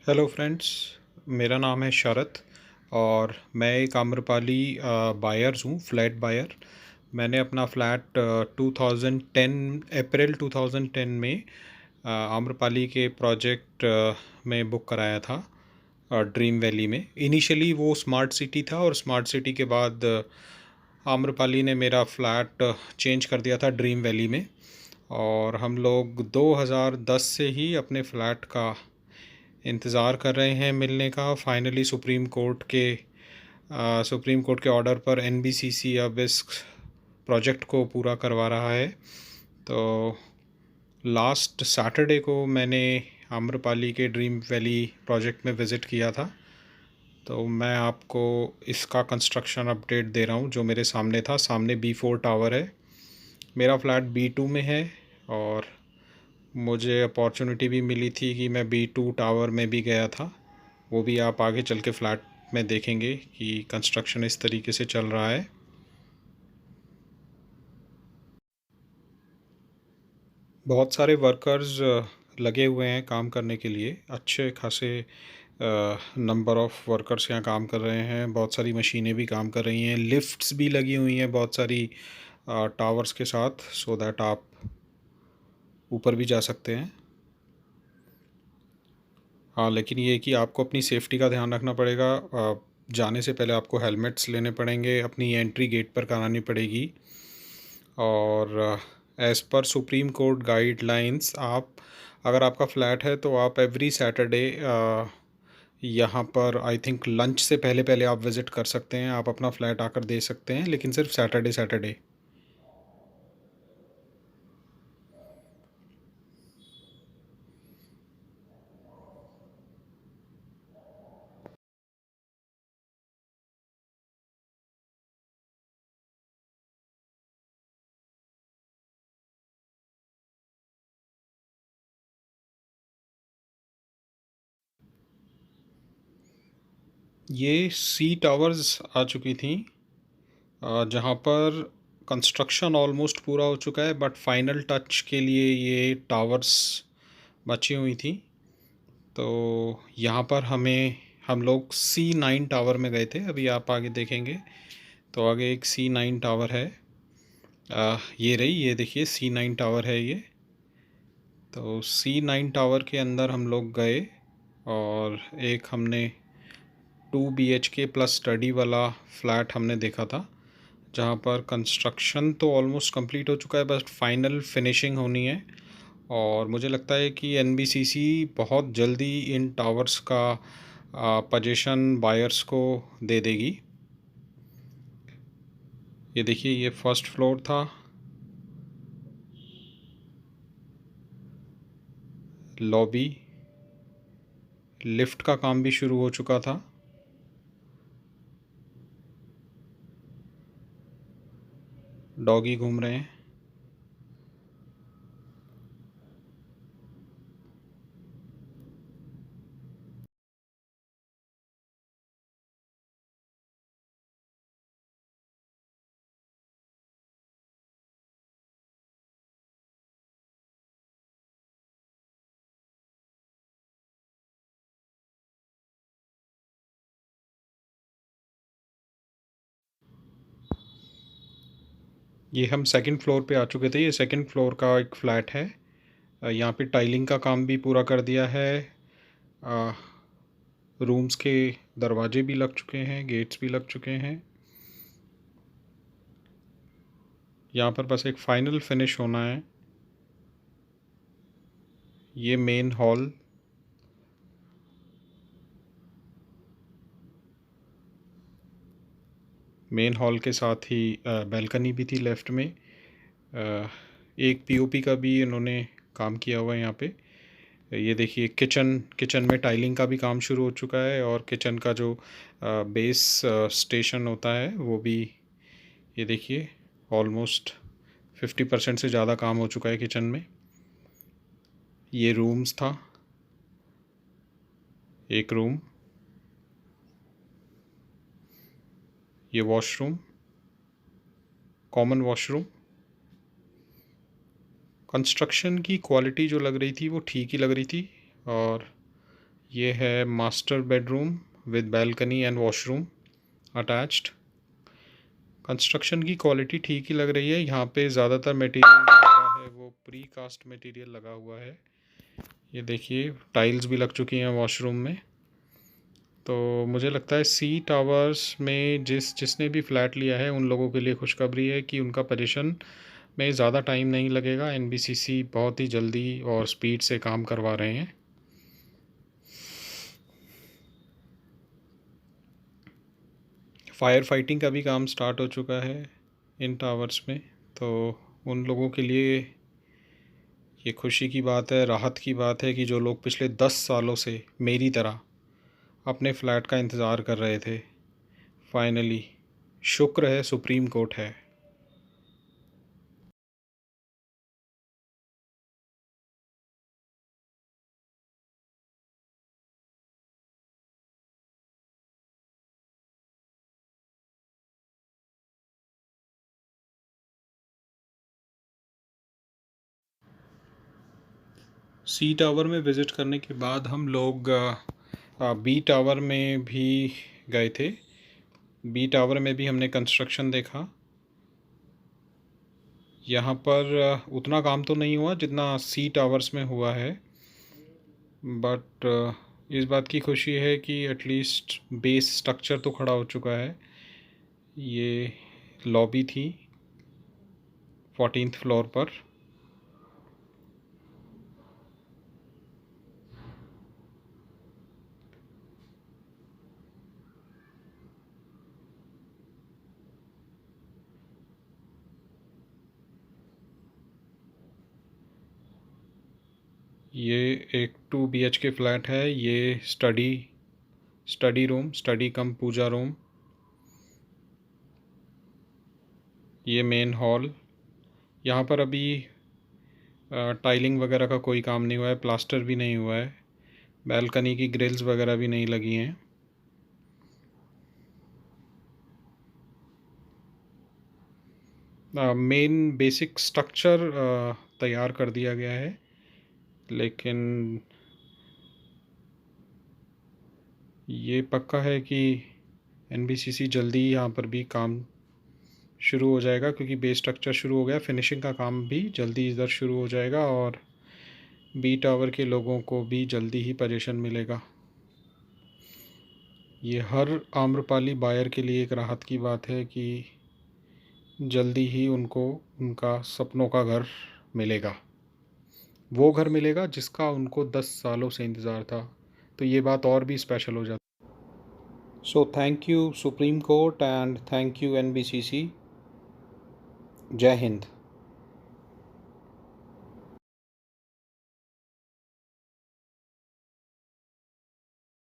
Hello friends. मेरा नाम है शरत और मैं एक आम्रपाली बायर्स हूँ, फ्लैट बायर। मैंने अपना फ्लैट 2010 अप्रैल 2010 में आम्रपाली के प्रोजेक्ट में बुक कराया था, ड्रीम वैली में। इनिशियली वो स्मार्ट सिटी था और स्मार्ट सिटी के बाद आम्रपाली ने मेरा फ्लैट चेंज कर दिया था ड्रीम वैली में। और हम लोग 2010 से ही अपने फ़्लैट का इंतज़ार कर रहे हैं मिलने का। फाइनली सुप्रीम कोर्ट के ऑर्डर पर एनबीसीसी अब इस प्रोजेक्ट को पूरा करवा रहा है। तो लास्ट सैटरडे को मैंने आम्रपाली के ड्रीम वैली प्रोजेक्ट में विज़िट किया था। तो मैं आपको इसका कंस्ट्रक्शन अपडेट दे रहा हूँ जो मेरे सामने था। सामने B4 टावर है, मेरा फ्लैट B2 में है। और मुझे अपॉर्चुनिटी भी मिली थी कि मैं B2 टावर में भी गया था। वो भी आप आगे चल के फ्लैट में देखेंगे कि कंस्ट्रक्शन इस तरीके से चल रहा है। बहुत सारे वर्कर्स लगे हुए हैं काम करने के लिए। अच्छे खासे नंबर ऑफ़ वर्कर्स यहाँ काम कर रहे हैं। बहुत सारी मशीनें भी काम कर रही हैं, लिफ्ट्स भी लगी हुई हैं बहुत सारी टावर्स के साथ, सो दैट आप ऊपर भी जा सकते हैं। हाँ, लेकिन ये है कि आपको अपनी सेफ्टी का ध्यान रखना पड़ेगा। जाने से पहले आपको हेलमेट्स लेने पड़ेंगे, अपनी एंट्री गेट पर करानी पड़ेगी। और as per supreme court guidelines, आप अगर आपका फ़्लैट है तो आप एवरी सैटरडे यहाँ पर आई थिंक लंच से पहले पहले आप विज़िट कर सकते हैं। आप अपना फ़्लैट आकर दे सकते हैं, लेकिन सिर्फ सैटरडे सैटरडे। ये सी टावर्स आ चुकी थी, जहाँ पर कंस्ट्रक्शन ऑलमोस्ट पूरा हो चुका है, बट फाइनल टच के लिए ये टावर्स बची हुई थी। तो यहाँ पर हम लोग C9 टावर में गए थे। अभी आप आगे देखेंगे तो आगे एक C9 टावर है। ये देखिए C9 टावर है ये। तो C9 टावर के अंदर हम लोग गए और एक हमने 2 BHK प्लस स्टडी वाला फ्लैट हमने देखा था, जहाँ पर कंस्ट्रक्शन तो ऑलमोस्ट कंप्लीट हो चुका है, बस फाइनल फिनिशिंग होनी है। और मुझे लगता है कि एनबीसीसी बहुत जल्दी इन टावर्स का पोजीशन बायर्स को दे देगी। ये देखिए, ये फर्स्ट फ्लोर था। लॉबी, लिफ्ट का काम भी शुरू हो चुका था। डॉगी घूम रहे हैं। ये हम सेकंड फ्लोर पे आ चुके थे। ये सेकंड फ्लोर का एक फ़्लैट है। यहाँ पे टाइलिंग का काम भी पूरा कर दिया है। रूम्स के दरवाजे भी लग चुके हैं, गेट्स भी लग चुके हैं। यहाँ पर बस एक फ़ाइनल फिनिश होना है। ये मेन हॉल, मेन हॉल के साथ ही बैल्कनी भी थी लेफ़्ट में। एक पीओपी का भी इन्होंने काम किया हुआ है यहाँ पे। ये देखिए, किचन में टाइलिंग का भी काम शुरू हो चुका है। और किचन का जो बेस स्टेशन होता है वो भी, ये देखिए, ऑलमोस्ट 50% से ज़्यादा काम हो चुका है किचन में। ये रूम्स था, एक रूम, ये वॉशरूम, कॉमन वॉशरूम। कंस्ट्रक्शन की क्वालिटी जो लग रही थी वो ठीक ही लग रही थी। और ये है master bedroom with balcony and washroom attached. Construction की क्वालिटी ठीक ही लग रही है। यहाँ पे ज़्यादातर मटेरियल लगा है वो प्री कास्ट मटेरियल लगा हुआ है। ये देखिए टाइल्स भी लग चुकी हैं वॉशरूम में। तो मुझे लगता है सी टावर्स में जिसने भी फ़्लैट लिया है उन लोगों के लिए खुशखबरी है कि उनका पोजीशन में ज़्यादा टाइम नहीं लगेगा। एनबीसीसी बहुत ही जल्दी और स्पीड से काम करवा रहे हैं। फायर फाइटिंग का भी काम स्टार्ट हो चुका है इन टावर्स में। तो उन लोगों के लिए ये खुशी की बात है, राहत की बात है कि जो लोग पिछले 10 सालों से मेरी तरह अपने फ़्लैट का इंतज़ार कर रहे थे, फाइनली शुक्र है सुप्रीम कोर्ट है। सी टावर में विज़िट करने के बाद हम लोग बी टावर में भी गए थे। बी टावर में भी हमने कंस्ट्रक्शन देखा। यहाँ पर उतना काम तो नहीं हुआ जितना सी टावर्स में हुआ है, बट इस बात की खुशी है कि एटलीस्ट बेस स्ट्रक्चर तो खड़ा हो चुका है। ये लॉबी थी 14th फ्लोर पर। ये एक 2 BHK फ्लैट है। ये स्टडी रूम, स्टडी कम पूजा रूम। ये मेन हॉल। यहाँ पर अभी टाइलिंग वगैरह का कोई काम नहीं हुआ है, प्लास्टर भी नहीं हुआ है, बैल्कनी की ग्रिल्स वगैरह भी नहीं लगी हैं। मेन बेसिक स्ट्रक्चर तैयार कर दिया गया है, लेकिन ये पक्का है कि एनबीसीसी जल्दी ही यहाँ पर भी काम शुरू हो जाएगा, क्योंकि बेस स्ट्रक्चर शुरू हो गया। फिनिशिंग का काम भी जल्दी इधर शुरू हो जाएगा और बी टावर के लोगों को भी जल्दी ही पोजीशन मिलेगा। ये हर आम्रपाली बायर के लिए एक राहत की बात है कि जल्दी ही उनको उनका सपनों का घर मिलेगा, वो घर मिलेगा जिसका उनको 10 सालों से इंतज़ार था। तो ये बात और भी स्पेशल हो जाती। So thank you supreme court and thank you NBCC. जय हिंद।